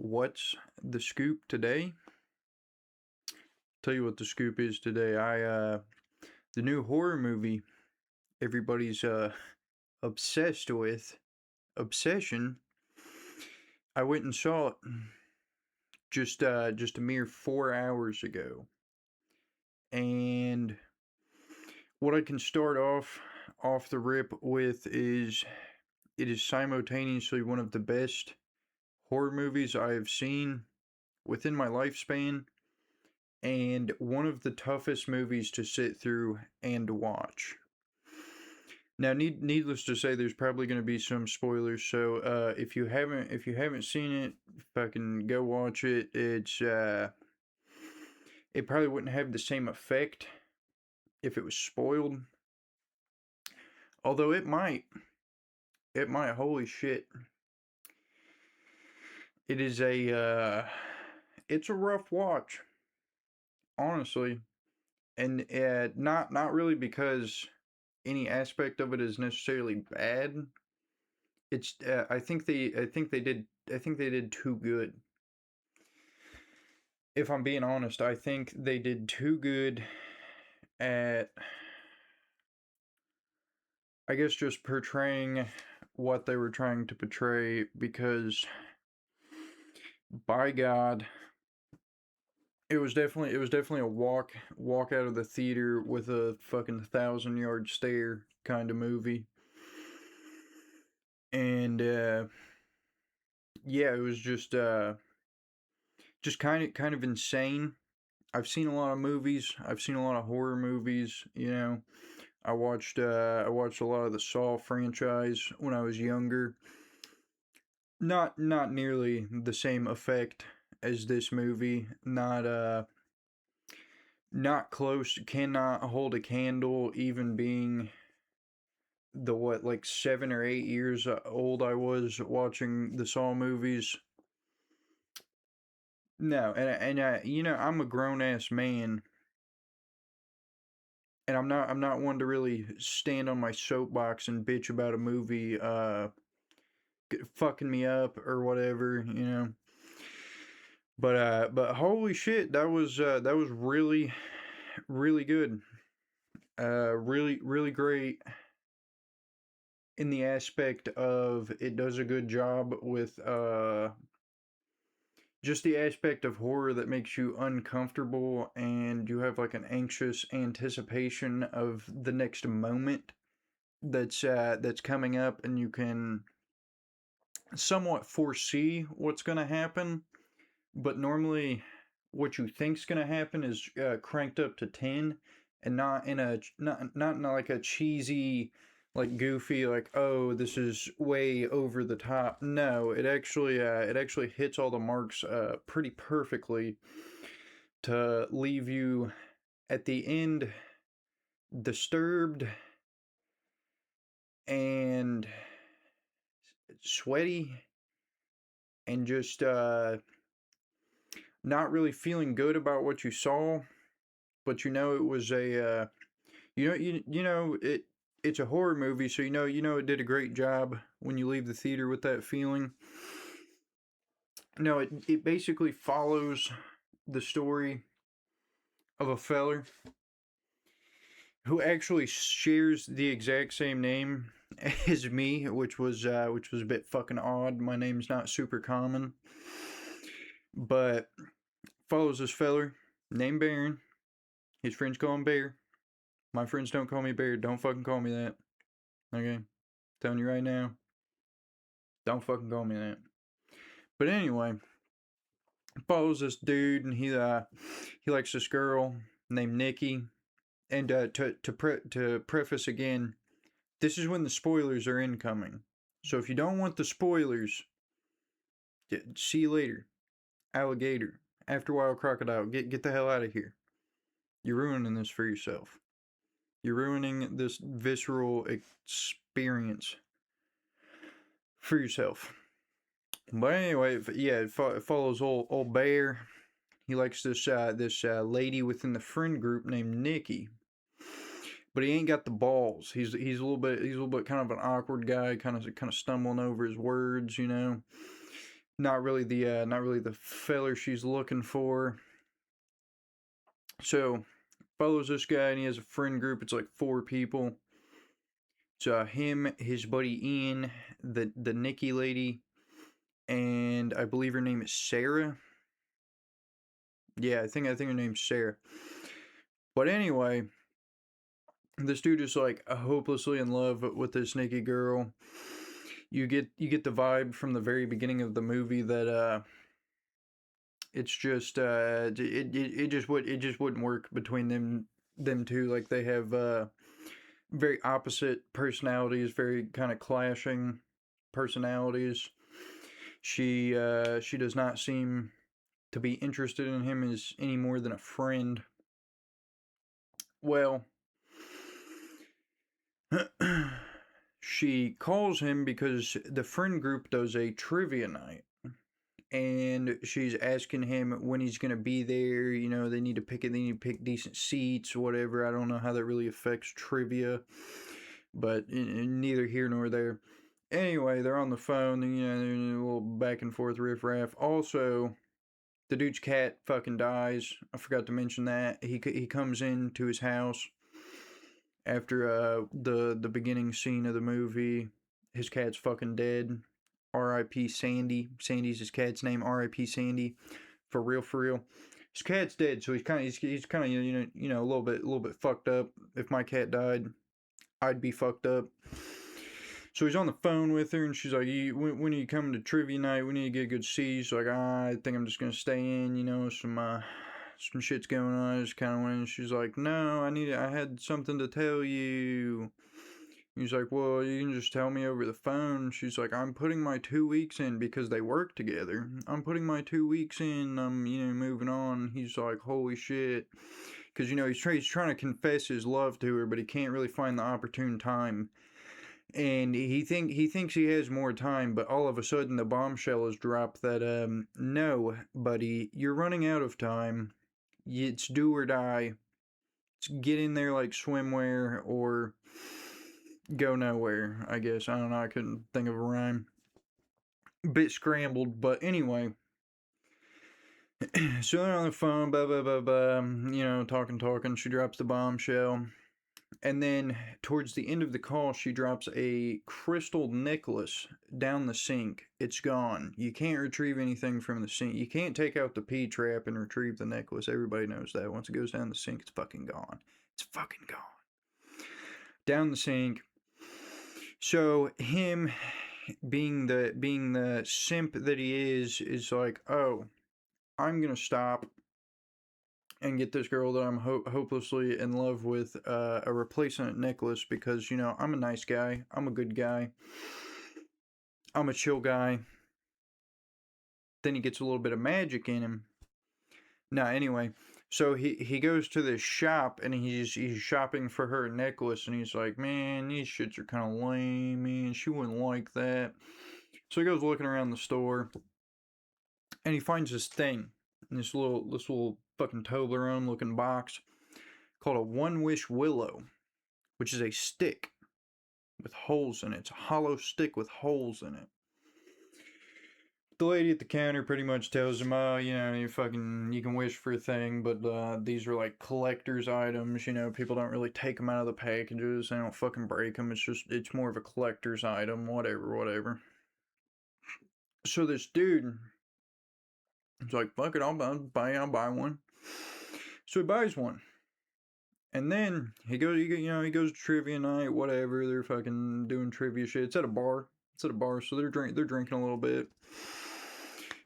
What's the scoop today? Tell you what the scoop is today. The new horror movie everybody's obsessed with, Obsession. I went and saw it just a mere 4 hours ago. And what I can start off the rip with is it is simultaneously one of the best horror movies I have seen within my lifespan, and one of the toughest movies to sit through and watch. Now, needless to say, there's probably going to be some spoilers. So, if you haven't seen it, fucking go watch it. It probably wouldn't have the same effect if it was spoiled. Although it might. It might. Holy shit! It is it's a rough watch, honestly, and not really because any aspect of it is necessarily bad. It's I think they did too good. If I'm being honest, I think they did too good at, I guess, just portraying what they were trying to portray, because by God, it was definitely a walk out of the theater with a fucking 1,000-yard stare kind of movie. And yeah, it was just kind of insane. I've seen a lot of movies. I've seen a lot of horror movies. I watched a lot of the Saw franchise when I was younger. Not nearly the same effect as this movie. Not close. Cannot hold a candle. Even being the like 7 or 8 years old I was watching the Saw movies. No, and I'm a grown ass man, and I'm not one to really stand on my soapbox and bitch about a movie fucking me up or whatever. But holy shit, that was really really good. Really great in the aspect of it does a good job with just the aspect of horror that makes you uncomfortable, and you have like an anxious anticipation of the next moment that's coming up, and you can somewhat foresee what's going to happen, but normally what you think's going to happen is cranked up to 10, and not in like a cheesy, like goofy, like, oh, this is way over the top. No, it actually hits all the marks pretty perfectly to leave you at the end disturbed and sweaty and just not really feeling good about what you saw, but it was a it's a horror movie, so it did a great job when you leave the theater with that feeling. No, it basically follows the story of a feller who actually shares the exact same name as me, which was a bit fucking odd. My name's not super common, but follows this feller named Baron. His friends call him Bear. My friends don't call me Bear. Don't fucking call me that. Okay? Telling you right now. Don't fucking call me that. But anyway, follows this dude, and he likes this girl named Nikki. And to preface again, this is when the spoilers are incoming. So if you don't want the spoilers, see you later. Alligator. After a while, crocodile. Get the hell out of here. You're ruining this for yourself. You're ruining this visceral experience for yourself. But anyway, yeah, it follows old Bear. He likes this lady within the friend group named Nikki, but he ain't got the balls. He's a little bit kind of an awkward guy, kind of stumbling over his words. not really the feller she's looking for. So follows this guy, and he has a friend group. It's like 4 people. It's him, his buddy Ian, the Nikki lady, and I believe her name is Sarah. Yeah, I think her name's Sarah. But anyway, this dude is like hopelessly in love with this Nikki girl. You get the vibe from the very beginning of the movie that it's just it just wouldn't work between them two. Like, they have very opposite personalities, very kind of clashing personalities. She does not seem to be interested in him as any more than a friend. Well, she calls him because the friend group does a trivia night. And she's asking him when he's gonna be there. You know, they need to pick decent seats, whatever. I don't know how that really affects trivia, but neither here nor there. Anyway, they're on the phone. You know, they're a little back and forth riff-raff. Also, the dude's cat fucking dies. I forgot to mention that. He comes into his house after the beginning scene of the movie. His cat's fucking dead. R.I.P. Sandy. Sandy's his cat's name. R.I.P. Sandy. For real, for real. His cat's dead, so he's kind of a little bit fucked up. If my cat died, I'd be fucked up. So he's on the phone with her, and she's like, when are you coming to trivia night? We need to get a good seat. He's like, I think I'm just gonna stay in. You know, some shit's going on. I just kind of went. And she's like, no, I had something to tell you. He's like, well, you can just tell me over the phone. She's like, I'm putting my 2 weeks in because they work together. I'm putting my 2 weeks in. I'm, moving on. He's like, holy shit. Because, he's trying to confess his love to her, but he can't really find the opportune time. And he thinks he has more time, but all of a sudden the bombshell is dropped that, no, buddy, you're running out of time. It's do or die. It's get in there like swimwear or go nowhere, I guess. I don't know, I couldn't think of a rhyme. Bit scrambled, but anyway. So they're on the phone, blah, blah, blah, blah, talking. She drops the bombshell. And then towards the end of the call, she drops a crystal necklace down the sink. It's gone. You can't retrieve anything from the sink. You can't take out the P-trap and retrieve the necklace. Everybody knows that. Once it goes down the sink, it's fucking gone. It's fucking gone. Down the sink. So him being the simp that he is like, oh, I'm gonna stop and get this girl that I'm hopelessly in love with a replacement necklace because, I'm a nice guy. I'm a good guy. I'm a chill guy. Then he gets a little bit of magic in him. Now, anyway, so he goes to this shop and he's shopping for her necklace, and he's like, man, these shits are kind of lame, man. She wouldn't like that. So he goes looking around the store, and he finds this thing, this little fucking Toblerone looking box called a One Wish Willow, which is a stick with holes in it. It's a hollow stick with holes in it. The lady at the counter pretty much tells him, oh, you can wish for a thing, but these are like collector's items. People don't really take them out of the packages. They don't fucking break them. It's more of a collector's item. Whatever. So this dude, he's like, fuck it, I'll buy one. So he buys one. And then he goes to trivia night, whatever. They're fucking doing trivia shit. It's at a bar, so they're drinking a little bit.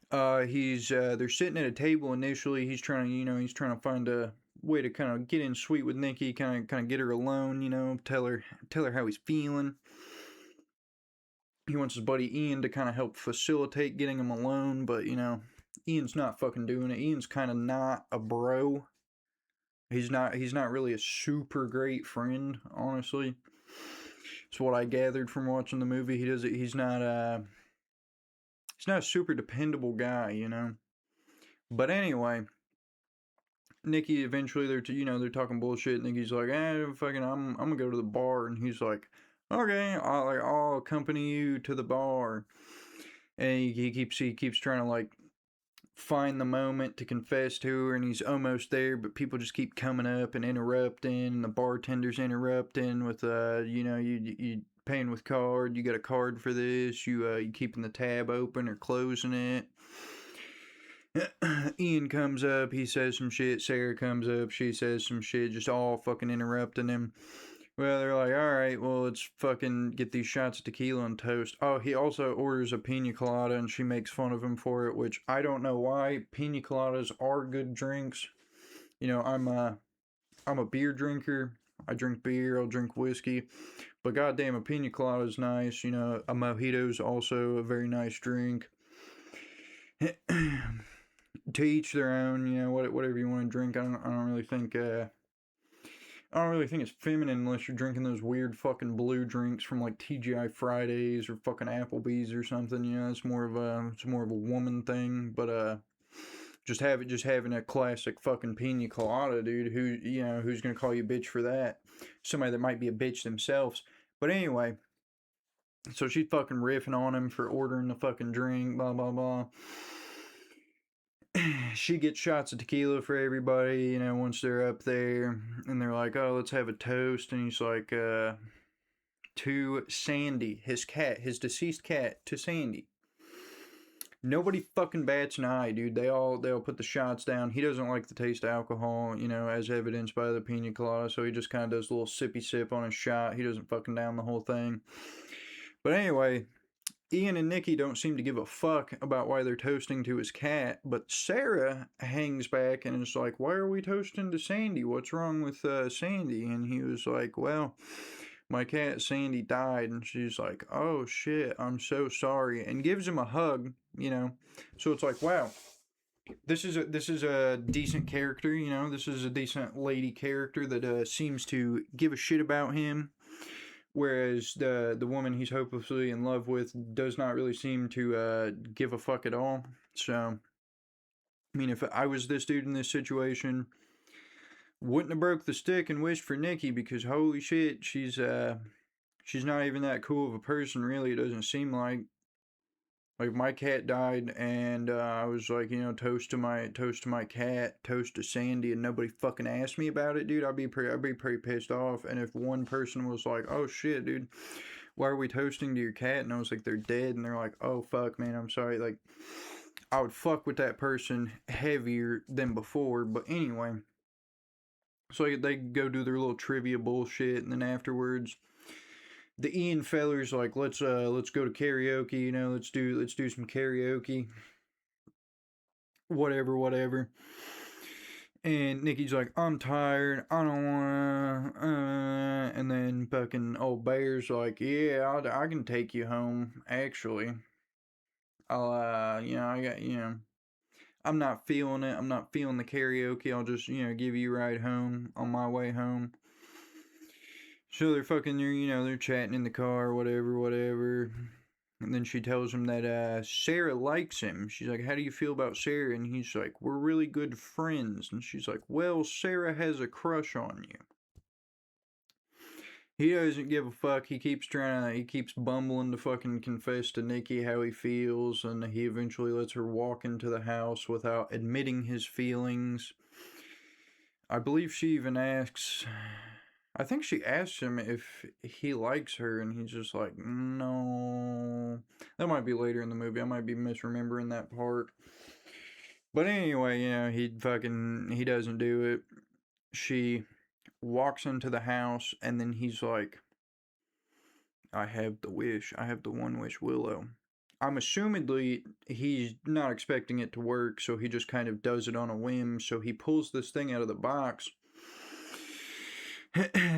They're sitting at a table initially. He's trying to find a way to kind of get in sweet with Nikki, kind of get her alone, tell her how he's feeling. He wants his buddy Ian to kind of help facilitate getting him alone, but Ian's not fucking doing it. Ian's kind of not a bro. He's not really a super great friend, honestly. It's what I gathered from watching the movie. He's not a super dependable guy, But anyway, Nikki eventually they're talking bullshit. Nikki's like, fucking, I'm gonna go to the bar, and he's like, okay, I'll accompany you to the bar. And he keeps trying to like find the moment to confess to her, and he's almost there, but people just keep coming up and interrupting, and the bartender's interrupting with you paying with card, you got a card for this, you keeping the tab open or closing it. Ian comes up, he says some shit, Sarah comes up, she says some shit, just all fucking interrupting him. Well, they're like, alright, well, let's fucking get these shots of tequila and toast. Oh, he also orders a pina colada, and she makes fun of him for it, which I don't know why. Pina coladas are good drinks. You know, I'm a beer drinker. I drink beer, I'll drink whiskey. But goddamn, a pina colada is nice. You know, a mojito is also a very nice drink. To each their own, you know, whatever you want to drink. I don't really think it's feminine unless you're drinking those weird fucking blue drinks from like TGI Fridays or fucking Applebee's or something. You know, it's more of a woman thing. But just having a classic fucking pina colada, dude. Who's gonna call you a bitch for that? Somebody that might be a bitch themselves. But anyway, so she's fucking riffing on him for ordering the fucking drink. Blah blah blah. She gets shots of tequila for everybody, you know, once they're up there, and they're like, oh, let's have a toast, and he's like, to Sandy, his cat, his deceased cat, to Sandy. Nobody fucking bats an eye, dude. They'll put the shots down. He doesn't like the taste of alcohol, you know, as evidenced by the pina colada, so he just kind of does a little sippy sip on his shot. He doesn't fucking down the whole thing. But anyway, Ian and Nikki don't seem to give a fuck about why they're toasting to his cat, but Sarah hangs back and is like, why are we toasting to Sandy? What's wrong with Sandy? And he was like, well, my cat Sandy died. And she's like, oh shit, I'm so sorry. And gives him a hug, you know. So it's like, wow, this is a decent character, you know. This is a decent lady character that seems to give a shit about him. Whereas the woman he's hopelessly in love with does not really seem to give a fuck at all. So, I mean, if I was this dude in this situation, wouldn't have broke the stick and wished for Nikki, because holy shit, she's not even that cool of a person, really. It doesn't seem like. Like, my cat died, and I was like, you know, toast to my cat, toast to Sandy, and nobody fucking asked me about it, dude. I'd be pretty pissed off. And if one person was like, oh shit, dude, why are we toasting to your cat? And I was like, they're dead, and they're like, oh fuck, man, I'm sorry. Like, I would fuck with that person heavier than before. But anyway, so they go do their little trivia bullshit, and then afterwards, the Ian fellers like, let's go to karaoke, you know, let's do some karaoke, whatever. And Nikki's like, I'm tired, I don't wanna, and then fucking old Bear's like, yeah, I can take you home, actually. I'll, I'm not feeling it, I'm not feeling the karaoke, I'll just, give you a ride home on my way home. So they're chatting in the car, whatever. And then she tells him that Sarah likes him. She's like, how do you feel about Sarah? And he's like, we're really good friends. And she's like, well, Sarah has a crush on you. He doesn't give a fuck. He keeps bumbling to fucking confess to Nikki how he feels. And he eventually lets her walk into the house without admitting his feelings. I believe she even asks... I think she asks him if he likes her, and he's just like, no. That might be later in the movie. I might be misremembering that part. But anyway, he doesn't do it. She walks into the house, and then he's like, I have the wish. I have the one wish, Willow. I'm assumedly he's not expecting it to work, so he just kind of does it on a whim. So he pulls this thing out of the box,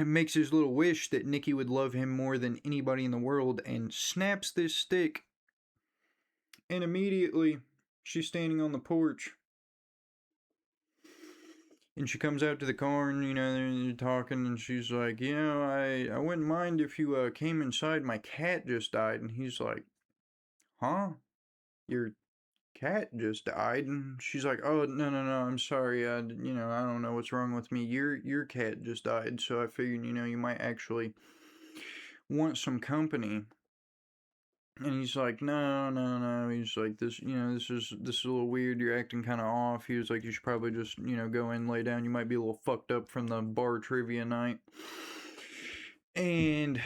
makes his little wish that Nikki would love him more than anybody in the world, and snaps this stick. And immediately, she's standing on the porch. And she comes out to the car, and, they're talking, and she's like, I wouldn't mind if you came inside. My cat just died. And he's like, huh? Your cat just died? And she's like, oh, no, I'm sorry. I don't know what's wrong with me. Your cat just died, so I figured, you might actually want some company. And he's like, no, no, no. He's like, this, this is a little weird. You're acting kind of off. He was like, you should probably just, go in, lay down. You might be a little fucked up from the bar trivia night. And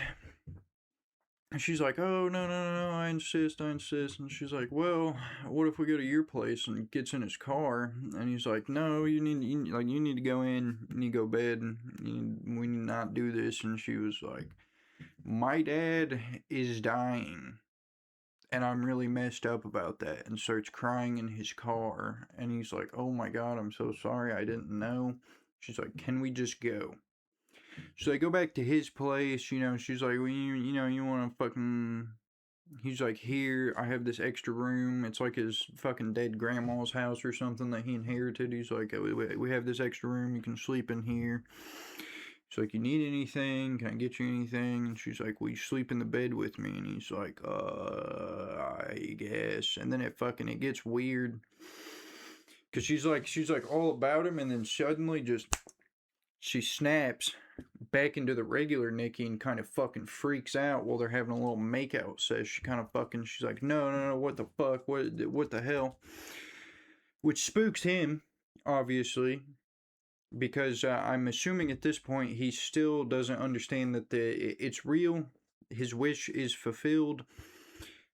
she's like, oh, no, no, no, I insist, I insist. And she's like, well, what if we go to your place? And gets in his car. And he's like, no, you need to go in. You need to go to bed. We need not do this. And she was like, my dad is dying. And I'm really messed up about that. And starts crying in his car. And he's like, oh my God, I'm so sorry. I didn't know. She's like, can we just go? So they go back to his place, she's like, well, you want to fucking... He's like, here, I have this extra room. It's like his fucking dead grandma's house or something that he inherited. He's like, we have this extra room. You can sleep in here. She's like, you need anything? Can I get you anything? And she's like, will you sleep in the bed with me? And he's like, I guess. And then it gets weird. Because she's like all about him, and then suddenly just... She snaps back into the regular Nikki and kind of fucking freaks out while they're having a little makeout session. She kind of fucking, she's like, no, no, no, what the fuck? What the hell? Which spooks him, obviously, because I'm assuming at this point he still doesn't understand that it's real. His wish is fulfilled.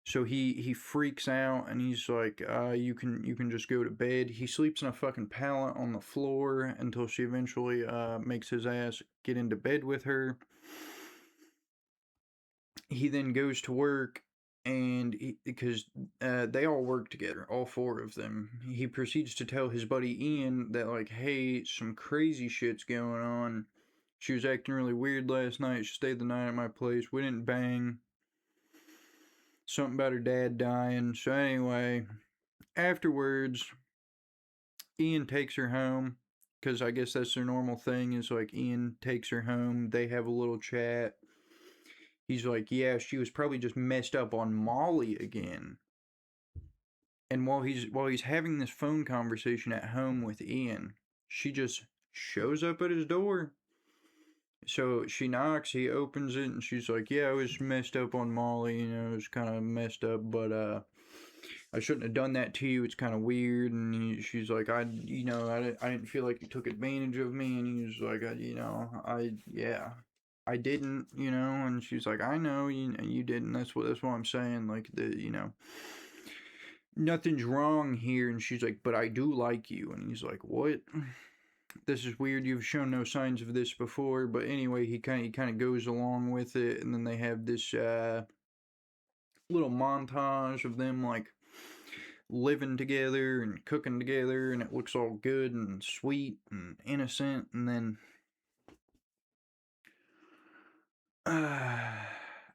So he freaks out and he's like, you can just go to bed. He sleeps in a fucking pallet on the floor until she eventually makes his ass get into bed with her. He then goes to work, and because they all work together, all four of them, he proceeds to tell his buddy Ian that, like, hey, some crazy shit's going on. She was acting really weird last night. She stayed the night at my place. We didn't bang. Something about her dad dying. So anyway, afterwards, Ian takes her home, because I guess that's their normal thing, is like Ian takes her home. They have a little chat. He's like, yeah, she was probably just messed up on Molly again. And while he's having this phone conversation at home with Ian, she just shows up at his door. So she knocks, he opens it, and she's like, yeah, I was messed up on Molly, it was kind of messed up, but I shouldn't have done that to you. It's kind of weird. And she's like, I didn't feel like you took advantage of me. And he's like, I didn't, And she's like, I know you didn't. That's what I'm saying. Like, nothing's wrong here. And she's like, but I do like you. And he's like, what? This is weird. You've shown no signs of this before. But anyway, he kind of goes along with it. And then they have this little montage of them, like, living together and cooking together, and it looks all good and sweet and innocent. And then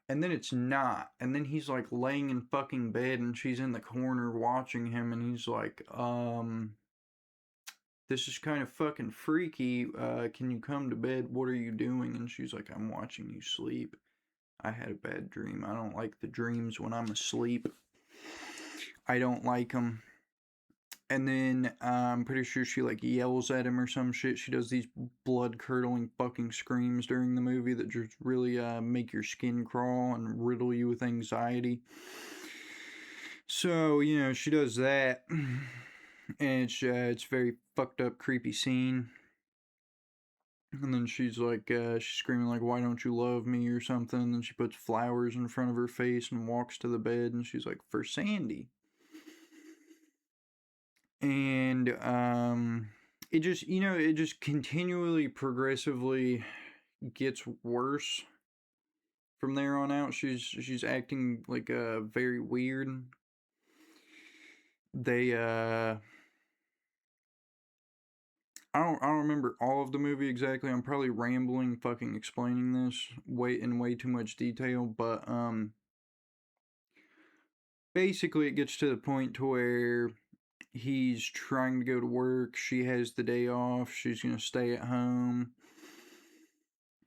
it's not. And then he's like laying in fucking bed, and she's in the corner watching him, and he's like, this is kind of fucking freaky. Can you come to bed? What are you doing? And she's like, I'm watching you sleep. I had a bad dream. I don't like the dreams when I'm asleep. I don't like them. And then I'm pretty sure she like yells at him or some shit. She does these blood curdling fucking screams during the movie that just really make your skin crawl and riddle you with anxiety. So she does that, and it's very fucked up, creepy scene. And then she's like, she's screaming like, why don't you love me or something. And then she puts flowers in front of her face and walks to the bed, and she's like, for Sandy. And it just continually progressively gets worse from there on out. She's acting like very weird. They I don't remember all of the movie exactly. I'm probably rambling fucking explaining this in way too much detail, but basically it gets to the point to where he's trying to go to work. She has the day off. She's gonna stay at home.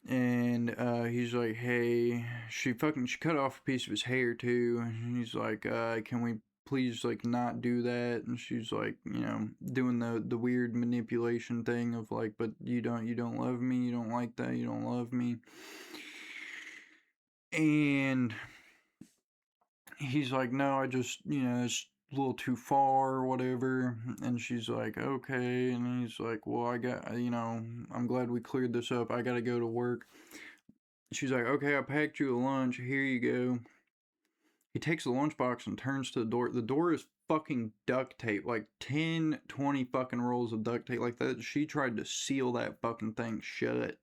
And he's like, hey, she cut off a piece of his hair too. And he's like, can we please like not do that? And she's like, doing the weird manipulation thing of like, but you don't love me, you don't like that, you don't love me. And he's like, no, I just, it's a little too far or whatever. And she's like, okay. And he's like, well, I'm glad we cleared this up. I got to go to work. She's like, okay, I packed you a lunch. Here you go. He takes the lunchbox and turns to the door. The door is fucking duct tape. Like 10, 20 fucking rolls of duct tape like that. She tried to seal that fucking thing shut.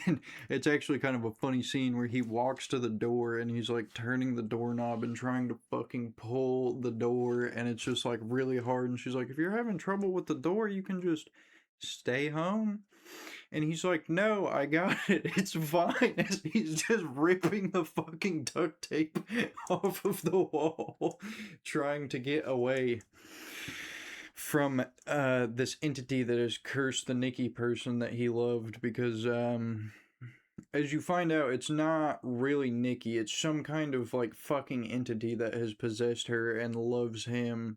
And it's actually kind of a funny scene where he walks to the door and he's like turning the doorknob and trying to fucking pull the door, and it's just like really hard. And she's like, if you're having trouble with the door, you can just stay home. And he's like, no, I got it. It's fine. As he's just ripping the fucking duct tape off of the wall, trying to get away from this entity that has cursed the Nikki person that he loved. Because as you find out, it's not really Nikki. It's some kind of like fucking entity that has possessed her and loves him,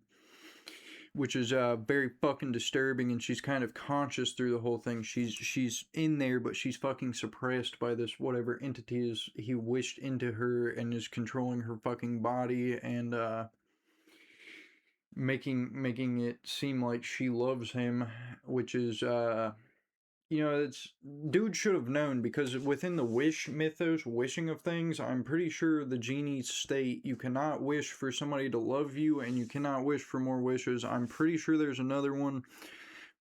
which is very fucking disturbing. And she's kind of conscious through the whole thing. She's in there, but she's fucking suppressed by this whatever entity is he wished into her, and is controlling her fucking body and making it seem like she loves him, which is it's dude should have known, because within the wish mythos, wishing of things, I'm pretty sure the genies state you cannot wish for somebody to love you, and you cannot wish for more wishes. I'm pretty sure there's another one,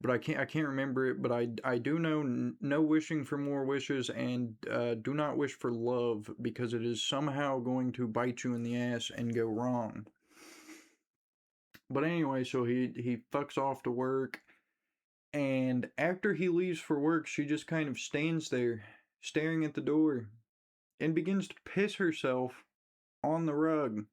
but I can't remember it. But I do know no wishing for more wishes, and do not wish for love, because it is somehow going to bite you in the ass and go wrong. But anyway, so he fucks off to work, and after he leaves for work, she just kind of stands there, staring at the door, and begins to piss herself on the rug.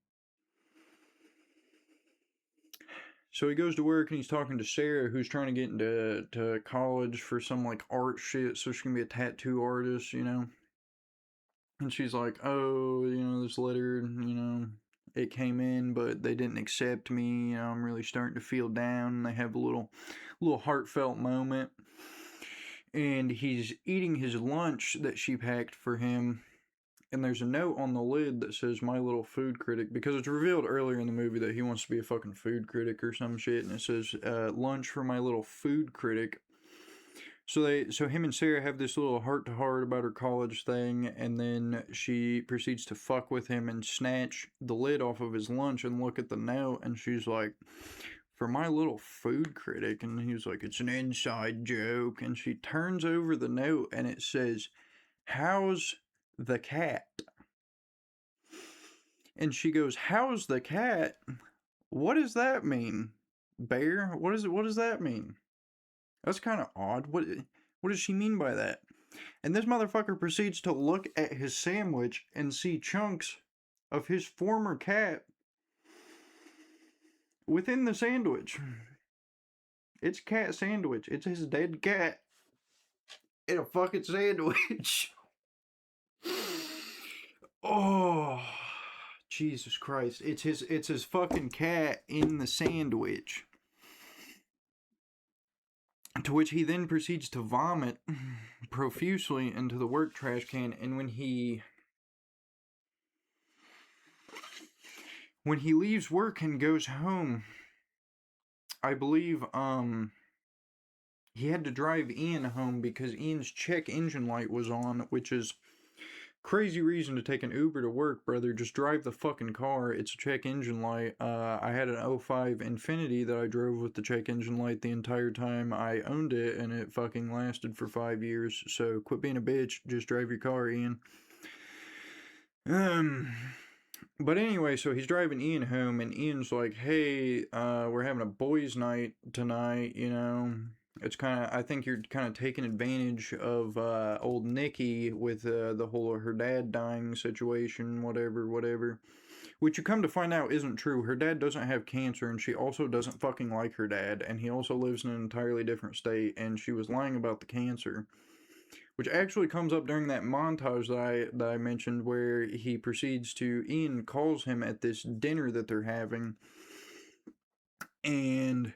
So he goes to work and he's talking to Sarah, who's trying to get into college for some like art shit, so she can be a tattoo artist, And she's like, oh, this letter, it came in, but they didn't accept me. I'm really starting to feel down. And they have a little heartfelt moment. And he's eating his lunch that she packed for him. And there's a note on the lid that says, my little food critic, because it's revealed earlier in the movie that he wants to be a fucking food critic or some shit. And it says, lunch for my little food critic. So him and Sarah have this little heart-to-heart about her college thing, and then she proceeds to fuck with him and snatch the lid off of his lunch and look at the note, and she's like, for my little food critic, and he's like, it's an inside joke, and she turns over the note, and it says, how's the cat? And she goes, how's the cat? What does that mean? Bear? What does that mean? That's kind of odd. What does she mean by that? And this motherfucker proceeds to look at his sandwich and see chunks of his former cat within the sandwich. It's cat sandwich. It's his dead cat in a fucking sandwich. Oh, Jesus Christ. It's his fucking cat in the sandwich. To which he then proceeds to vomit profusely into the work trash can. And when he leaves work and goes home, I believe he had to drive Ian home because Ian's check engine light was on, which is crazy reason to take an Uber to work, brother. Just drive the fucking car. It's a check engine light. I had an 05 Infiniti that I drove with the check engine light the entire time I owned it, and it fucking lasted for 5 years. So quit being a bitch. Just drive your car, Ian. But anyway, so he's driving Ian home, and Ian's like, hey, we're having a boys' night tonight, It's kind of, I think you're kind of taking advantage of old Nikki with the whole her dad dying situation, whatever. Which you come to find out isn't true. Her dad doesn't have cancer, and she also doesn't fucking like her dad, and he also lives in an entirely different state, and she was lying about the cancer. Which actually comes up during that montage that I mentioned, where he proceeds to, Ian calls him at this dinner that they're having, and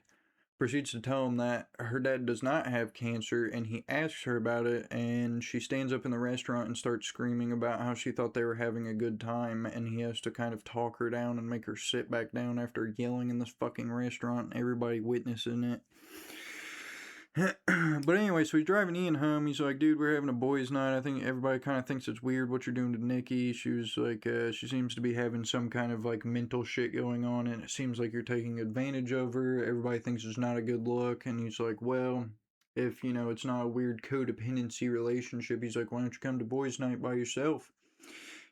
proceeds to tell him that her dad does not have cancer, and he asks her about it, and she stands up in the restaurant and starts screaming about how she thought they were having a good time, and he has to kind of talk her down and make her sit back down after yelling in this fucking restaurant, everybody witnessing it. But anyway, so he's driving Ian home. He's like, dude, we're having a boys' night. I think everybody kind of thinks it's weird what you're doing to Nikki. She was like, she seems to be having some kind of like mental shit going on, and it seems like you're taking advantage of her. Everybody thinks it's not a good look. And he's like, well, if, you know, it's not a weird codependency relationship, he's like, why don't you come to boys' night by yourself?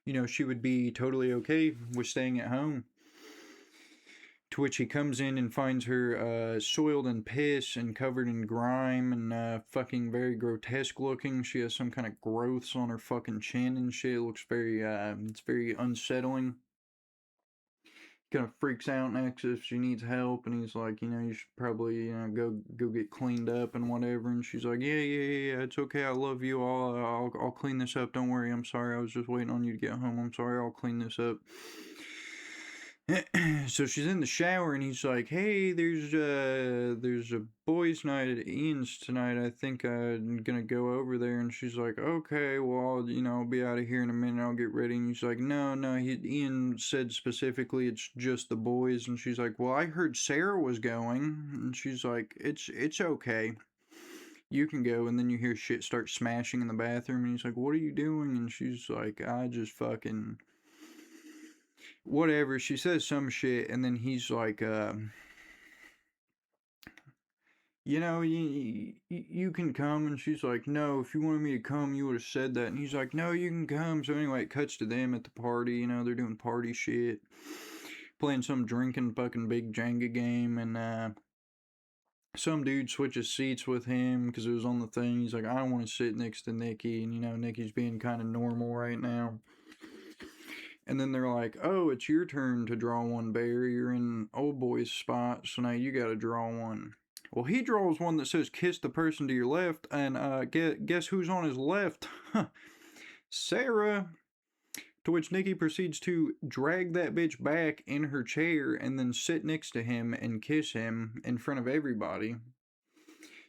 You know, she would be totally okay with staying at home. To which he comes in and finds her soiled in piss and covered in grime and fucking very grotesque looking. She has some kind of growths on her fucking chin and shit. It looks very, it's very unsettling. Kind of freaks out and asks if she needs help, and he's like, you know, you should probably, you know, go get cleaned up and whatever. And she's like, yeah, it's okay. I love you. I'll clean this up. Don't worry. I'm sorry. I was just waiting on you to get home. I'm sorry. I'll clean this up. So she's in the shower, and he's like, hey, there's a boys' night at Ian's tonight. I think I'm gonna go over there. And she's like, okay, well, I'll be out of here in a minute. I'll get ready. And he's like, no, Ian said specifically it's just the boys. And she's like, well, I heard Sarah was going. And she's like, it's okay, you can go. And then you hear shit start smashing in the bathroom, and he's like, what are you doing? And she's like, I just fucking whatever. She says some shit, and then he's like, you can come. And she's like, no, if you wanted me to come, you would have said that. And he's like, no, you can come. So anyway, it cuts to them at the party. They're doing party shit, playing some drinking fucking big Jenga game, and some dude switches seats with him because it was on the thing. He's like, I don't want to sit next to Nikki. And Nikki's being kind of normal right now. And then they're like, oh, it's your turn to draw one, Bear. You're in old boy's spot, so now you gotta draw one. Well, he draws one that says kiss the person to your left, and guess who's on his left? Sarah. To which Nikki proceeds to drag that bitch back in her chair and then sit next to him and kiss him in front of everybody.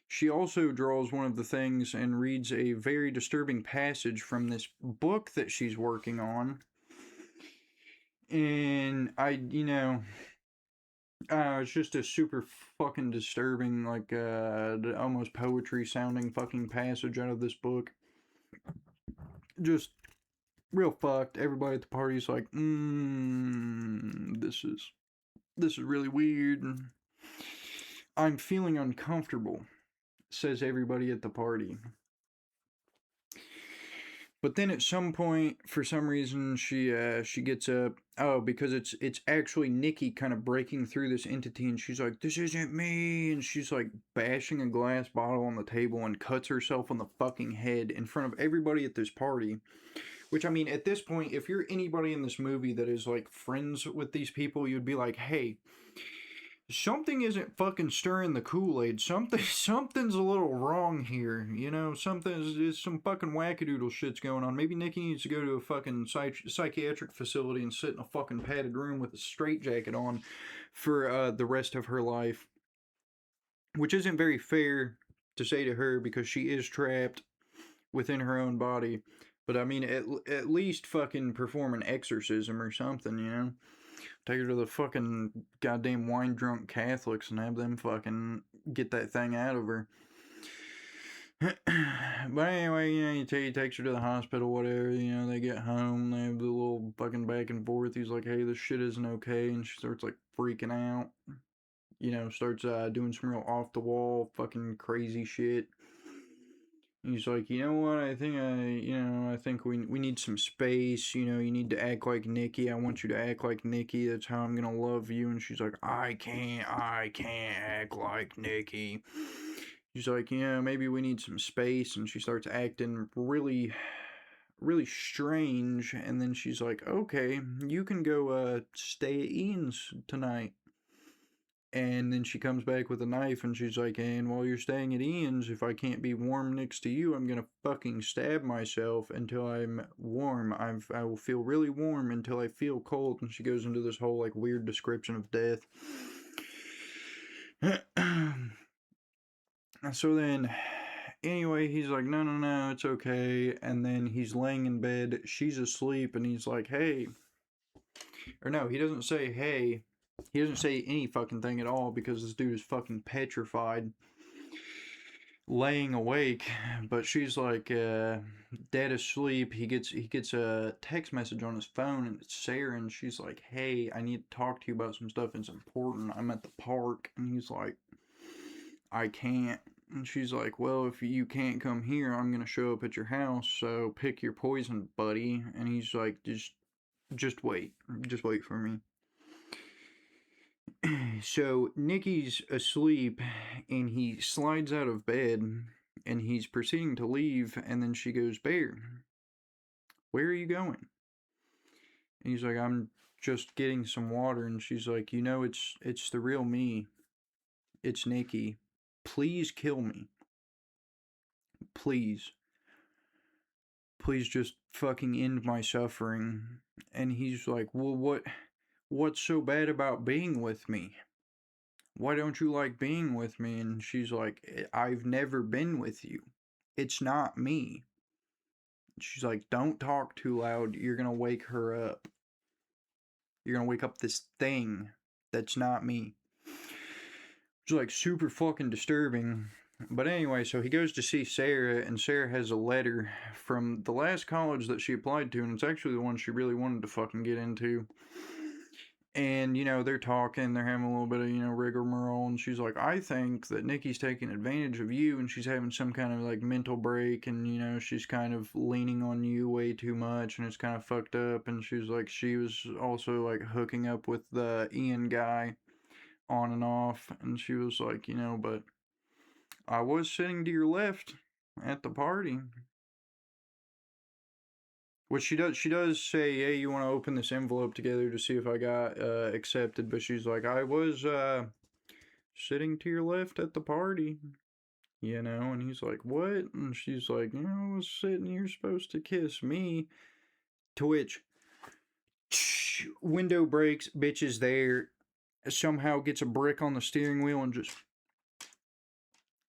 She also draws one of the things and reads a very disturbing passage from this book that she's working on. And it's just a super fucking disturbing, like, almost poetry sounding fucking passage out of this book. Just real fucked. Everybody at the party's like, this is really weird. I'm feeling uncomfortable, says everybody at the party. But then at some point, for some reason, she gets up. Oh, because it's actually Nikki kind of breaking through this entity, and she's like, this isn't me. And she's like bashing a glass bottle on the table and cuts herself on the fucking head in front of everybody at this party. Which, I mean, at this point, if you're anybody in this movie that is like friends with these people, you'd be like, hey, something isn't fucking stirring the Kool-Aid. Something's a little wrong here. There's some fucking wackadoodle shit's going on. Maybe Nikki needs to go to a fucking psychiatric facility and sit in a fucking padded room with a straitjacket on for the rest of her life. Which isn't very fair to say to her because she is trapped within her own body. But I mean, at least fucking perform an exorcism or something, Take her to the fucking goddamn wine drunk Catholics and have them fucking get that thing out of her. But anyway, he takes her to the hospital, whatever, they get home, they have the little fucking back and forth. He's like, hey, this shit isn't okay. And she starts like freaking out, starts doing some real off the wall fucking crazy shit. He's like, you know what, I think we need some space, you need to act like Nikki, I want you to act like Nikki, that's how I'm gonna love you. And she's like, I can't act like Nikki. He's like, maybe we need some space. And she starts acting really, really strange. And then she's like, okay, you can go stay at Ian's tonight. And then she comes back with a knife, and she's like, and while you're staying at Ian's, if I can't be warm next to you, I'm gonna fucking stab myself until I'm warm. I will feel really warm until I feel cold. And she goes into this whole, like, weird description of death. So then, anyway, he's like, no, no, no, it's okay. And then he's laying in bed. She's asleep, and he's like, hey. Or no, he doesn't say hey. He doesn't say any fucking thing at all because this dude is fucking petrified, laying awake. But she's like, dead asleep. He gets a text message on his phone, and it's Sarah, and she's like, hey, I need to talk to you about some stuff. It's important. I'm at the park. And he's like, I can't. And she's like, well, if you can't come here, I'm gonna show up at your house, so pick your poison, buddy. And he's like, just wait for me. So Nikki's asleep, and he slides out of bed, and he's proceeding to leave, and then she goes, Bear, where are you going? And he's like, I'm just getting some water. And she's like, you know, it's the real me. It's Nikki. Please kill me. Please just fucking end my suffering. And he's like, well, what's so bad about being with me? Why don't you like being with me? And she's like, I've never been with you. It's not me. She's like, don't talk too loud. You're gonna wake her up. You're gonna wake up this thing that's not me. It's like super fucking disturbing. But anyway, so he goes to see Sarah, and Sarah has a letter from the last college that she applied to, and it's actually the one she really wanted to fucking get into. And, you know, they're talking, they're having a little bit of, you know, rigmarole, and she's like, I think that Nikki's taking advantage of you, and she's having some kind of, like, mental break, and, you know, she's kind of leaning on you way too much, and it's kind of fucked up, and she's like, she was also, like, hooking up with the Ian guy on and off, and she was like, you know, but I was sitting to your left at the party. Which she does say, hey, you want to open this envelope together to see if I got accepted, but she's like, I was sitting to your left at the party, you know, and he's like, what? And she's like, you know, I was sitting, you're supposed to kiss me. To which, window breaks, bitch is there, somehow gets a brick on the steering wheel and just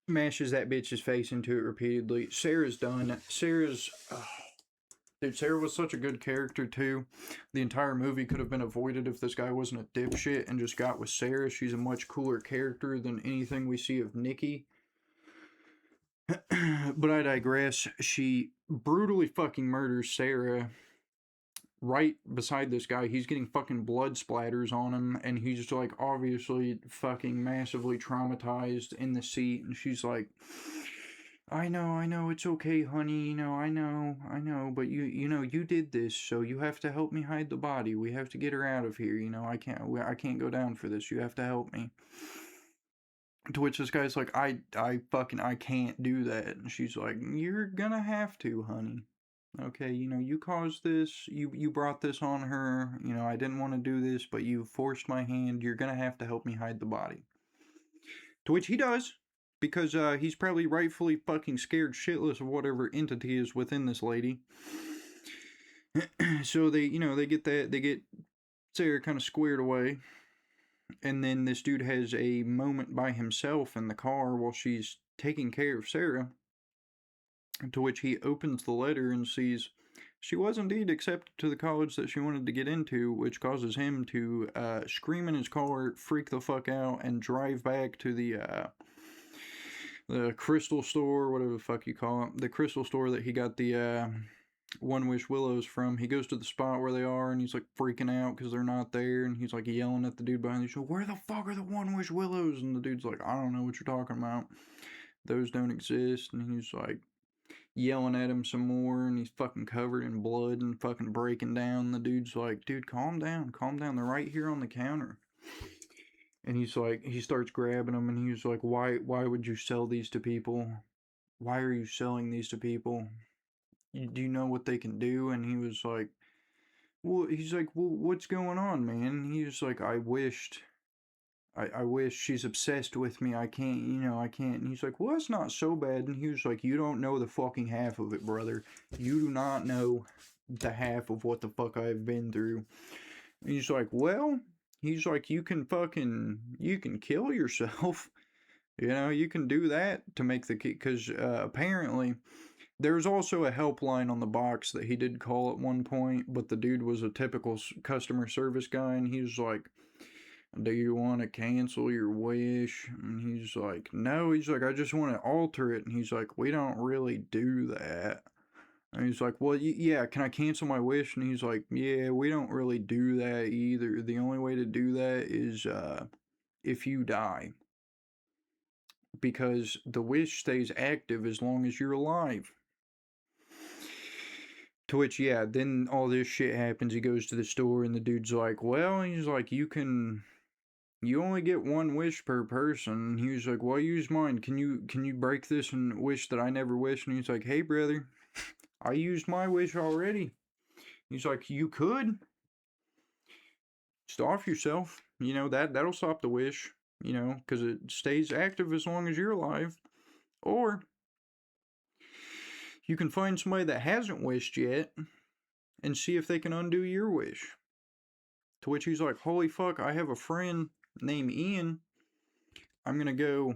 mashes that bitch's face into it repeatedly. Sarah's done. Dude, Sarah was such a good character, too. The entire movie could have been avoided if this guy wasn't a dipshit and just got with Sarah. She's a much cooler character than anything we see of Nikki. But I digress. She brutally fucking murders Sarah right beside this guy. He's getting fucking blood splatters on him, and he's just, like, obviously fucking massively traumatized in the seat, and she's like, I know, it's okay, honey, you know, I know, but you know, you did this, so you have to help me hide the body. We have to get her out of here, you know, I can't go down for this. You have to help me. To which this guy's like, I can't do that. And she's like, you're gonna have to, honey. Okay, you know, you caused this, you brought this on her, you know, I didn't want to do this, but you forced my hand. You're gonna have to help me hide the body. To which he does, because he's probably rightfully fucking scared shitless of whatever entity is within this lady. So they get Sarah kind of squared away, and then this dude has a moment by himself in the car while she's taking care of Sarah, to which he opens the letter and sees she was indeed accepted to the college that she wanted to get into, which causes him to scream in his car, freak the fuck out, and drive back to the crystal store, whatever the fuck you call it, the crystal store that he got the One Wish Willows from. He goes to the spot where they are, and he's like freaking out because they're not there, and he's like yelling at the dude behind the show, where the fuck are the One Wish Willows? And the dude's like, I don't know what you're talking about. Those don't exist. And he's like yelling at him some more, and he's fucking covered in blood and fucking breaking down. The dude's like, dude, calm down. They're right here on the counter. And he's like, he starts grabbing them, and he's like, why would you sell these to people? Why are you selling these to people? Do you know what they can do? And he was like, well, what's going on, man? And he was like, I wish she's obsessed with me. I can't. And he's like, well, it's not so bad. And he was like, you don't know the fucking half of it, brother. You do not know the half of what the fuck I've been through. And he's like, well, He's like, you can kill yourself. You can do that to make the kid, because apparently there's also a helpline on the box that he did call at one point, but the dude was a typical customer service guy, and he was like, do you want to cancel your wish? And he's like, no. He's like, I just want to alter it. And he's like, we don't really do that. And he's like, well, yeah, can I cancel my wish? And he's like, yeah, we don't really do that either. The only way to do that is if you die. Because the wish stays active as long as you're alive. To which, yeah, then all this shit happens. He goes to the store, and the dude's like, well, he's like, you only get one wish per person. And he was like, well, use mine. Can you break this and wish that I never wish? And he's like, hey, brother, I used my wish already. He's like, you could. Just off yourself. That'll stop the wish, because it stays active as long as you're alive. Or you can find somebody that hasn't wished yet and see if they can undo your wish. To which he's like, holy fuck, I have a friend named Ian. I'm gonna go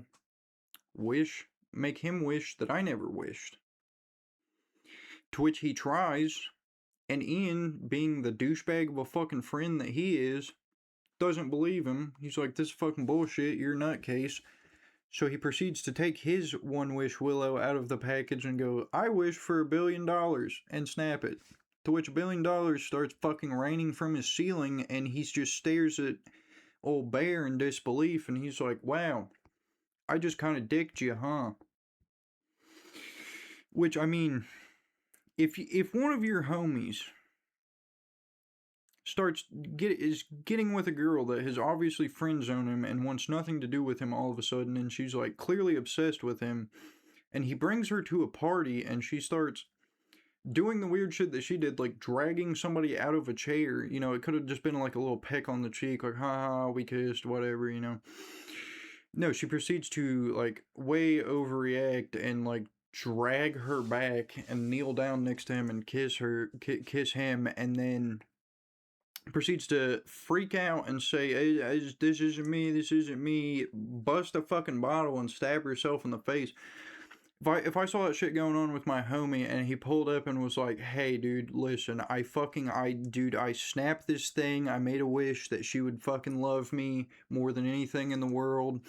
make him wish that I never wished. To which he tries, and Ian, being the douchebag of a fucking friend that he is, doesn't believe him. He's like, this is fucking bullshit, you're a nutcase. So he proceeds to take his one wish willow out of the package and go, I wish for $1 billion, and snap it. To which $1 billion starts fucking raining from his ceiling, and he just stares at old Bear in disbelief, and he's like, wow, I just kind of dicked you, huh? Which, I mean, if one of your homies is getting with a girl that has obviously friend zoned him and wants nothing to do with him all of a sudden, and she's like clearly obsessed with him, and he brings her to a party and she starts doing the weird shit that she did, like dragging somebody out of a chair. It could have just been like a little peck on the cheek, like, haha, we kissed, whatever. No, she proceeds to like way overreact and like drag her back and kneel down next to him and kiss him, and then proceeds to freak out and say, hey, this isn't me, bust a fucking bottle and stab herself in the face. If I saw that shit going on with my homie and he pulled up and was like, hey dude, listen, I snapped this thing, I made a wish that she would fucking love me more than anything in the world,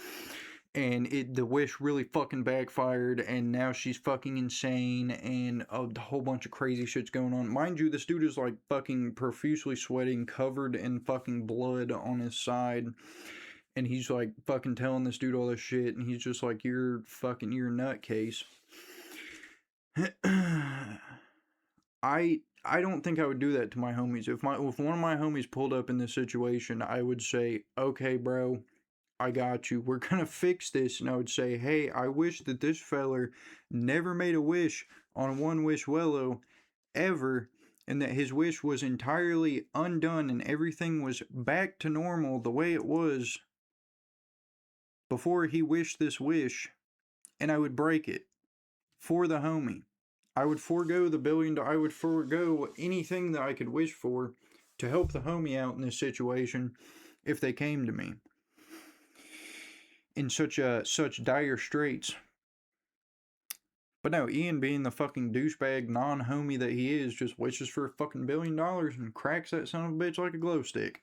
and the wish really fucking backfired, and now she's fucking insane, and a whole bunch of crazy shit's going on. Mind you, this dude is like fucking profusely sweating, covered in fucking blood on his side, and he's like fucking telling this dude all this shit, and he's just like, you're a nutcase. I don't think I would do that to my homies. If one of my homies pulled up in this situation, I would say, okay bro, I got you, we're gonna fix this. And I would say, hey, I wish that this feller never made a wish on one wish willow ever, and that his wish was entirely undone and everything was back to normal the way it was before he wished this wish. And I would break it for the homie. I would forego the $1 billion. I would forego anything that I could wish for to help the homie out in this situation if they came to me in such dire straits. But no, Ian, being the fucking douchebag non-homie that he is, just wishes for a fucking $1 billion and cracks that son of a bitch like a glow stick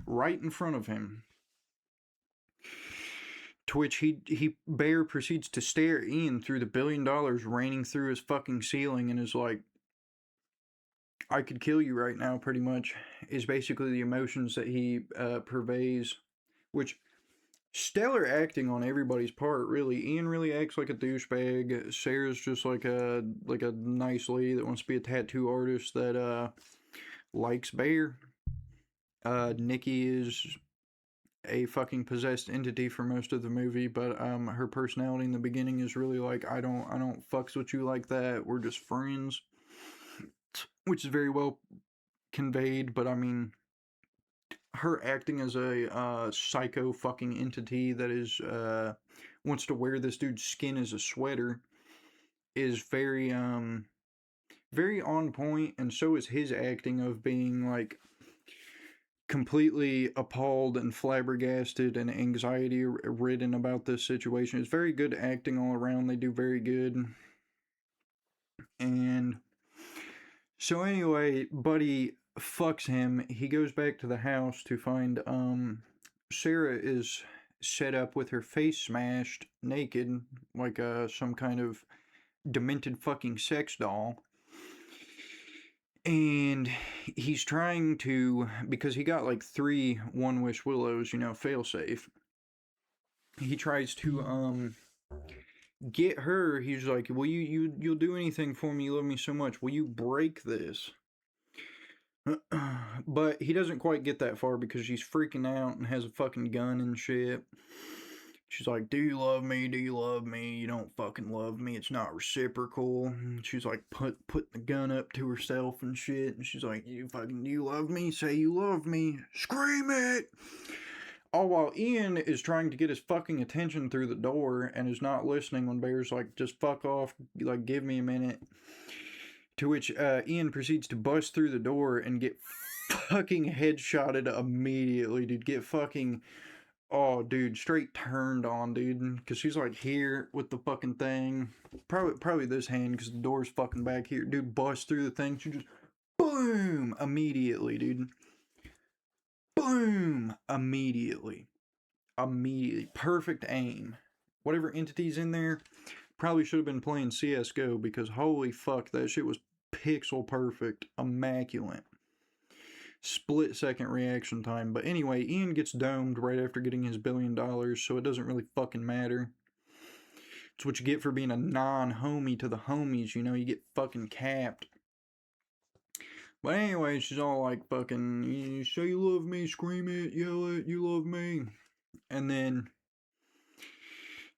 right in front of him. To which Bear proceeds to stare Ian through the $1 billion raining through his fucking ceiling, and is like, I could kill you right now, pretty much, is basically the emotions that he purveys. Which, stellar acting on everybody's part, really. Ian really acts like a douchebag. Sarah's just like a nice lady that wants to be a tattoo artist that likes Bear. Nikki is a fucking possessed entity for most of the movie, but her personality in the beginning is really like, I don't fucks with you like that, we're just friends, which is very well conveyed. But I mean, her acting as a psycho fucking entity that is wants to wear this dude's skin as a sweater is very very on point, and so is his acting of being like completely appalled and flabbergasted and anxiety ridden about this situation. It's very good acting all around. They do very good. And so anyway, Buddy fucks him. He goes back to the house to find Sarah is set up with her face smashed naked like some kind of demented fucking sex doll. And he's trying to, because he got like 3 one-wish willows, fail safe. He tries to get her. He's like, "Will you'll do anything for me? You love me so much. Will you break this?" But he doesn't quite get that far because she's freaking out and has a fucking gun and shit. She's like, "Do you love me? Do you love me? You don't fucking love me. It's not reciprocal." And she's like, putting the gun up to herself and shit. And she's like, do you love me? Say you love me. Scream it! All while Ian is trying to get his fucking attention through the door and is not listening when Bear's like, "Just fuck off. Like, give me a minute." To which Ian proceeds to bust through the door and get fucking headshotted immediately, dude. Get fucking... Oh, dude, straight turned on, dude. Because she's like here with the fucking thing. Probably this hand because the door's fucking back here. Dude, bust through the thing. She just... Boom! Immediately, dude. Boom! Immediately. Perfect aim. Whatever entity's in there probably should have been playing CSGO because holy fuck, that shit was pixel perfect. Immaculate. Split second reaction time. But anyway, Ian gets domed right after getting his $1 billion, so it doesn't really fucking matter. It's what you get for being a non-homie to the homies, you get fucking capped. But anyway, she's all like fucking, "You say you love me, scream it, yell it, you love me." And then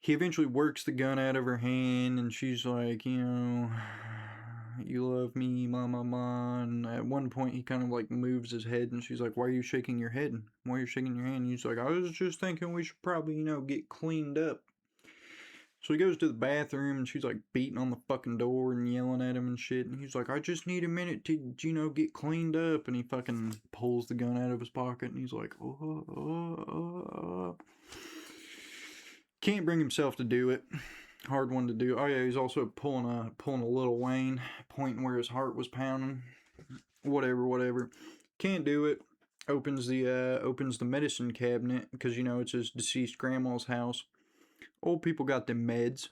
he eventually works the gun out of her hand, and she's like, "You love me, ma." And at one point, he kind of like moves his head, and she's like, "Why are you shaking your head? Why are you shaking your hand?" And he's like, "I was just thinking we should probably, get cleaned up." So he goes to the bathroom, and she's like beating on the fucking door and yelling at him and shit. And he's like, "I just need a minute to, get cleaned up." And he fucking pulls the gun out of his pocket, and he's like, Can't bring himself to do it. Hard one to do. Oh yeah, he's also pulling a Lil Wayne, pointing where his heart was pounding. Whatever. Can't do it. Opens the medicine cabinet because it's his deceased grandma's house. Old people got them meds.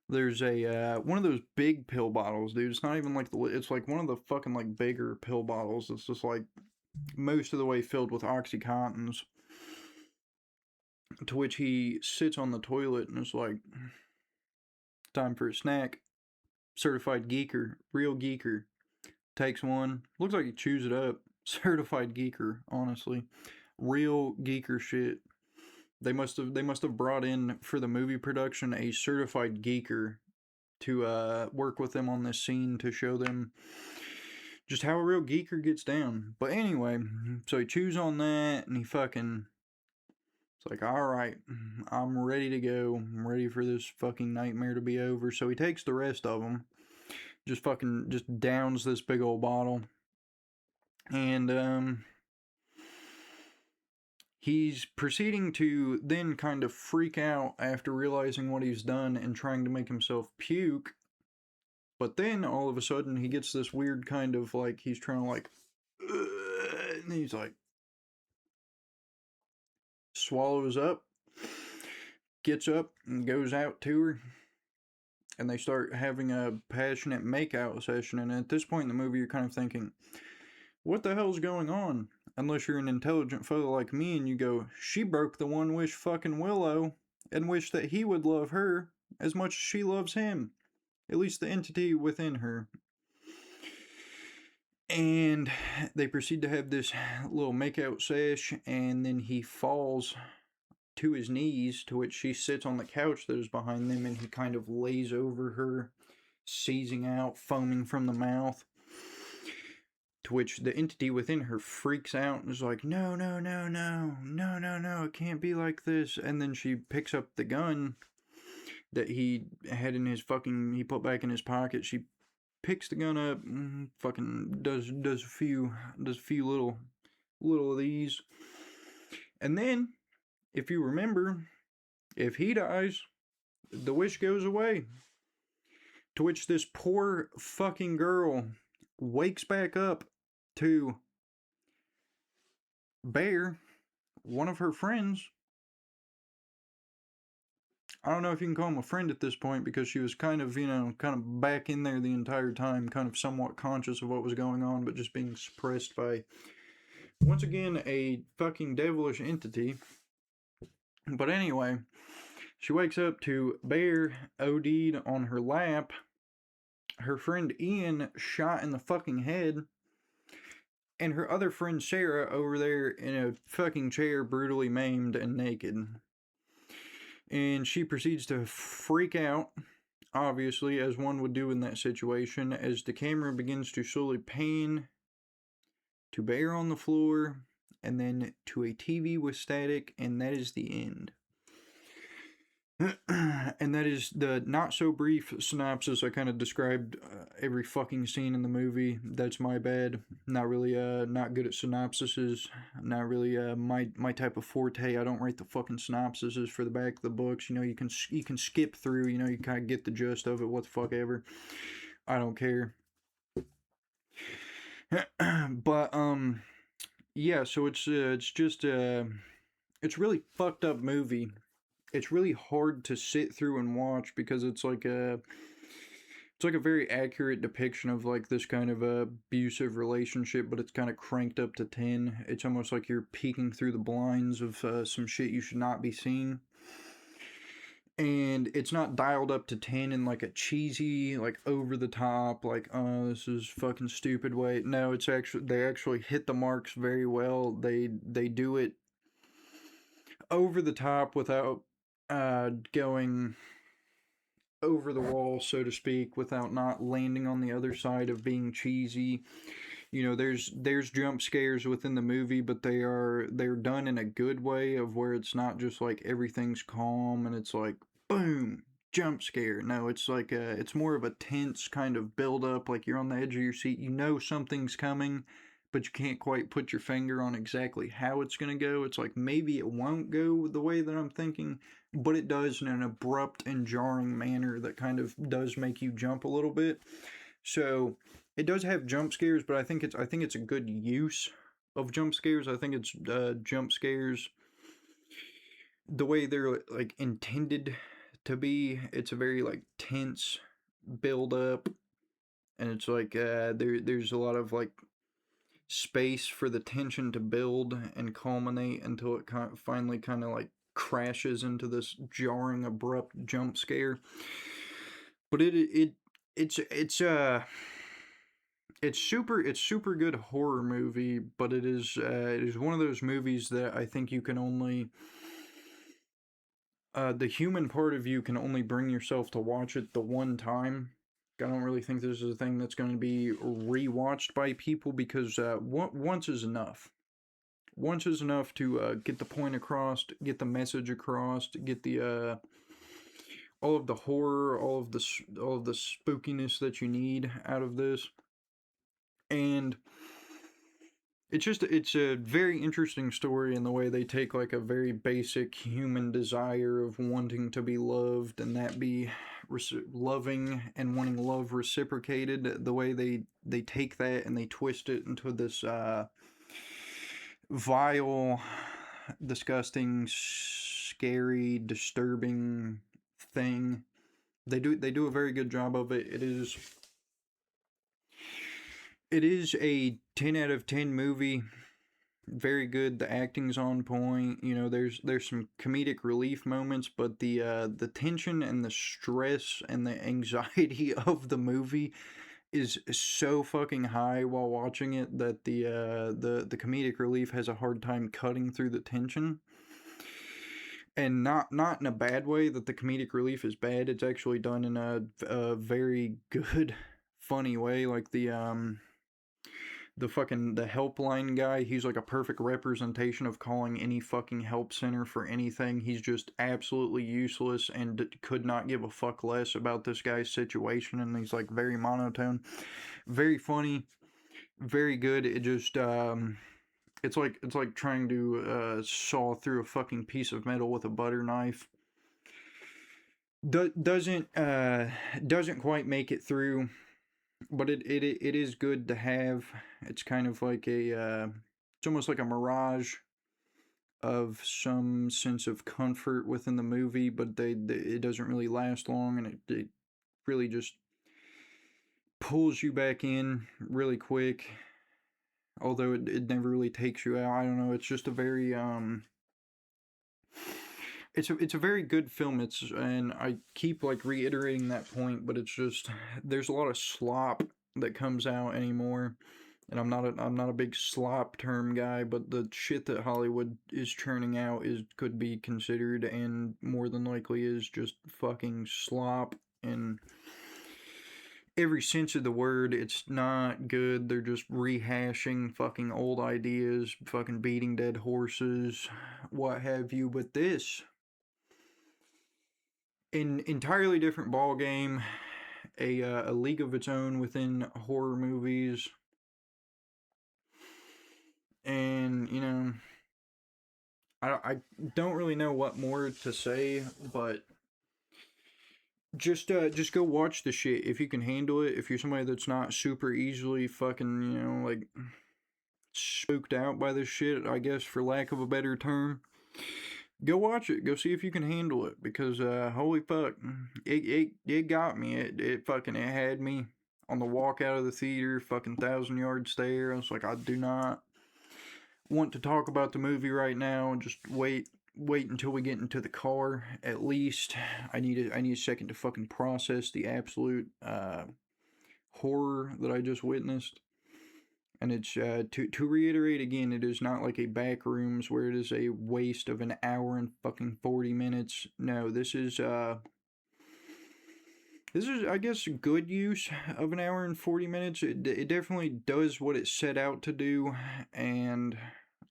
There's a one of those big pill bottles, dude. It's not even like it's like one of the fucking like bigger pill bottles. It's just like most of the way filled with Oxycontins. To which he sits on the toilet and is like, "Time for a snack." Certified geeker, real geeker. Takes one. Looks like he chews it up. Certified geeker, honestly. Real geeker shit. They must have brought in for the movie production a certified geeker to work with them on this scene to show them just how a real geeker gets down. But anyway, so he chews on that and he fucking... It's like, alright, I'm ready to go. I'm ready for this fucking nightmare to be over. So he takes the rest of them. Just downs this big old bottle. And, he's proceeding to then kind of freak out after realizing what he's done and trying to make himself puke. But then, all of a sudden, he gets this weird kind of, like, he's trying to, like, and he's like, swallows up, gets up, and goes out to her. And they start having a passionate makeout session. And at this point in the movie, you're kind of thinking, what the hell's going on? Unless you're an intelligent fellow like me and you go, she broke the one wish fucking Willow and wished that he would love her as much as she loves him. At least the entity within her. And they proceed to have this little makeout sesh, and then he falls to his knees, to which she sits on the couch that is behind them, and he kind of lays over her, seizing out, foaming from the mouth. To which the entity within her freaks out and is like, no, it can't be like this. And then she picks up the gun that he had in his he put back in his pocket. She picks the gun up, fucking does a few little little of these. And then, if you remember, if he dies, the wish goes away. To which this poor fucking girl wakes back up to Bear, one of her friends. I don't know if you can call him a friend at this point because she was kind of, kind of back in there the entire time, kind of somewhat conscious of what was going on, but just being suppressed by, once again, a fucking devilish entity. But anyway, she wakes up to Bear OD'd on her lap, her friend Ian shot in the fucking head, and her other friend Sarah over there in a fucking chair, brutally maimed and naked. And she proceeds to freak out, obviously, as one would do in that situation, as the camera begins to slowly pan to Bear on the floor, and then to a TV with static, and that is the end. And that is the not so brief synopsis. I kind of described every fucking scene in the movie. That's my bad. Not really not good at synopsises. Not really my type of forte. I don't write the fucking synopsises for the back of the books. You can skip through, you kind of get the gist of it, what the fuck ever. I don't care. But yeah, so it's just it's really fucked up movie. It's really hard to sit through and watch because it's like a very accurate depiction of like this kind of abusive relationship, but it's kind of cranked up to 10. It's almost like you're peeking through the blinds of some shit you should not be seeing. And it's not dialed up to 10 in like a cheesy, like over the top, like, oh, this is fucking stupid way. No, it's actually, they actually hit the marks very well. They do it over the top without going over the wall, so to speak, without not landing on the other side of being cheesy. There's jump scares within the movie, but they're done in a good way, of where it's not just like everything's calm and it's like boom, jump scare. No, it's like it's more of a tense kind of build up, like you're on the edge of your seat, something's coming, but you can't quite put your finger on exactly how it's going to go. It's like maybe it won't go the way that I'm thinking, but it does in an abrupt and jarring manner that kind of does make you jump a little bit. So it does have jump scares, but I think it's a good use of jump scares. I think it's jump scares the way they're like intended to be. It's a very like tense build up, and it's like there's a lot of like space for the tension to build and culminate until it finally kind of like crashes into this jarring abrupt jump scare. But it's super good horror movie, but it is one of those movies that I think you can only the human part of you can only bring yourself to watch it the one time. I don't really think this is a thing that's going to be rewatched by people, because once is enough. Once is enough to get the point across, get the message across, get the all of the horror, all of the spookiness that you need out of this. And it's a very interesting story in the way they take like a very basic human desire of wanting to be loved, and that be loving and wanting love reciprocated. The way they take that and they twist it into this vile, disgusting, scary, disturbing thing. They do a very good job of it. It is a 10 out of 10 movie. Very good. The acting's on point. There's some comedic relief moments, but the tension and the stress and the anxiety of the movie is so fucking high while watching it that the comedic relief has a hard time cutting through the tension. And not in a bad way that the comedic relief is bad. It's actually done in a very good, funny way. Like the helpline guy, he's like a perfect representation of calling any fucking help center for anything. He's just absolutely useless and could not give a fuck less about this guy's situation, and he's like very monotone, very funny, very good. It just it's like trying to saw through a fucking piece of metal with a butter knife. Doesn't quite make it through, but it is good to have. It's kind of like it's almost like a mirage of some sense of comfort within the movie, but it doesn't really last long, and it really just pulls you back in really quick. Although it never really takes you out. I don't know. It's just a very it's a very good film. And I keep like reiterating that point, but it's just there's a lot of slop that comes out anymore. And I'm not a big slop term guy, but the shit that Hollywood is churning out could be considered, and more than likely is, just fucking slop in every sense of the word. It's not good. They're just rehashing fucking old ideas, fucking beating dead horses, what have you. But this, an entirely different ball game, a league of its own within horror movies. And, you know, I don't really know what more to say, but just go watch the shit if you can handle it. If you're somebody that's not super easily fucking, you know, like spooked out by this shit, I guess, for lack of a better term, go watch it. Go see if you can handle it, because holy fuck, it got me. It fucking it had me on the walk out of the theater, fucking 1,000-yard stare. I was like, I do not want to talk about the movie right now. Just wait until we get into the car. At least I need a second to fucking process the absolute horror that I just witnessed. And it's to reiterate again, it is not like a back rooms where it is a waste of an hour and fucking 40 minutes. No, this is I guess good use of an hour and 40 minutes. It definitely does what it set out to do, and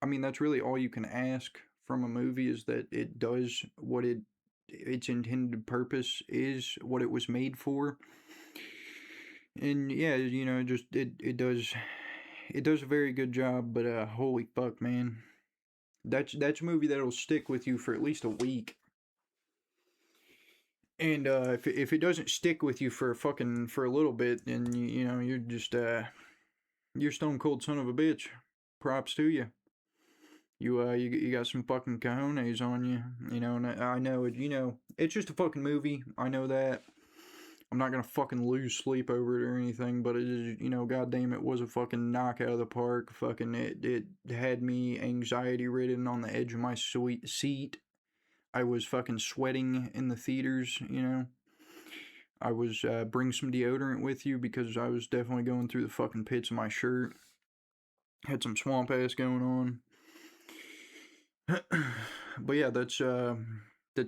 I mean that's really all you can ask from a movie, is that it does what its intended purpose is, what it was made for. And yeah, you know, just it does a very good job. But holy fuck, man, that's a movie that'll stick with you for at least a week. And if it doesn't stick with you for a little bit, then you know you're just you're stone cold son of a bitch. Props to you. You got some fucking cojones on you, you know. And I know it. You know, it's just a fucking movie. I know that. I'm not gonna fucking lose sleep over it or anything, but it is, you know, goddamn, it was a fucking knock out of the park. Fucking it had me anxiety ridden on the edge of my sweet seat. I was fucking sweating in the theaters, you know. I was bring some deodorant with you, because I was definitely going through the fucking pits of my shirt. Had some swamp ass going on. But yeah, that's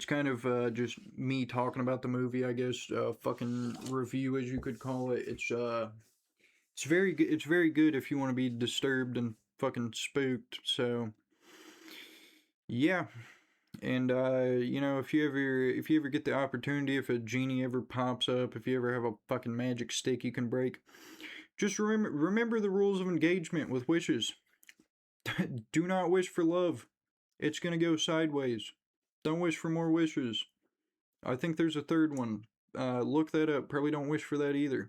kind of just me talking about the movie, I guess. Fucking review, as you could call it. It's very good. It's very good if you want to be disturbed and fucking spooked. So yeah. And you know, if you ever get the opportunity, if a genie ever pops up, if you ever have a fucking magic stick you can break, just remember the rules of engagement with wishes. Do not wish for love. It's gonna go sideways. Don't wish for more wishes. I think there's a third one. Look that up. Probably don't wish for that either.